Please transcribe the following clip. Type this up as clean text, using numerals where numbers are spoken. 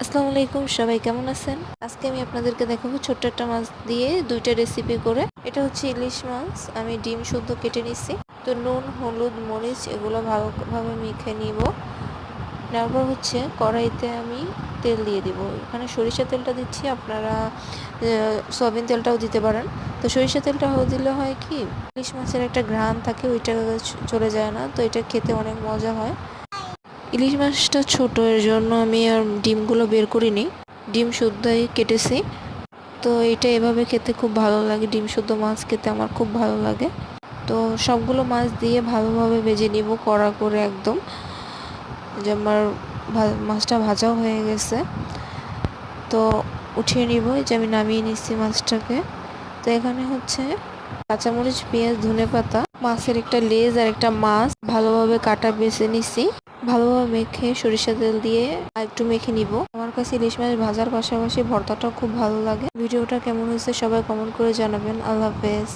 আসসালামু আলাইকুম, সবাই কেমন আছেন? আজকে আমি আপনাদেরকে দেখাবো ছোট্ট একটা মাছ দিয়ে দুইটা রেসিপি করে। এটা হচ্ছে ইলিশ মাছ। আমি ডিম শুদ্ধ কেটে নিচ্ছি। তো নুন, হলুদ, মরিচ এগুলো ভালোভাবে মেখে নিব। নেওয়ার পর হচ্ছে কড়াইতে আমি তেল দিয়ে দিব। এখানে সরিষা তেলটা দিচ্ছি, আপনারা সয়াবিন তেলটাও দিতে পারেন। তো সরিষা তেলটা দিলে হয় কি, ইলিশ মাছের একটা ঘ্রাণ থাকে, ওইটা চলে যায় না। তো এটা খেতে অনেক মজা হয়। ইলিশ মাছটা ছোট, এর জন্য আমি আর ডিমগুলো বের করিনি, ডিম শুদ্ধই কেটেছি। তো এটা এভাবে খেতে খুব ভালো লাগে, ডিম শুদ্ধ মাছ খেতে আমার খুব ভালো লাগে। তো সবগুলো মাছ দিয়ে ভালোভাবে ভেজে নিব কড়া করে একদম, যে আমার মাছটা ভাজাও হয়ে গেছে। তো উঠিয়ে নিব, এই যে আমি নামিয়ে নিচ্ছি মাছটাকে। তো এখানে হচ্ছে কাঁচামরিচ, পেঁয়াজ, ধনেপাতা, মাছের একটা লেজ আর একটা মাছ ভালোভাবে কাটা বেছে নিছি। ভালোভাবে মেখে সরিষা তেল দিয়ে আর একটু মেখে নিব। আমার কাছে ইলিশ মাছ ভাজার পাশাপাশি ভর্তাটাও খুব ভালো লাগে। ভিডিওটা কেমন হয়েছে সবাই কমেন্ট করে জানাবেন। আল্লাহ হাফেজ।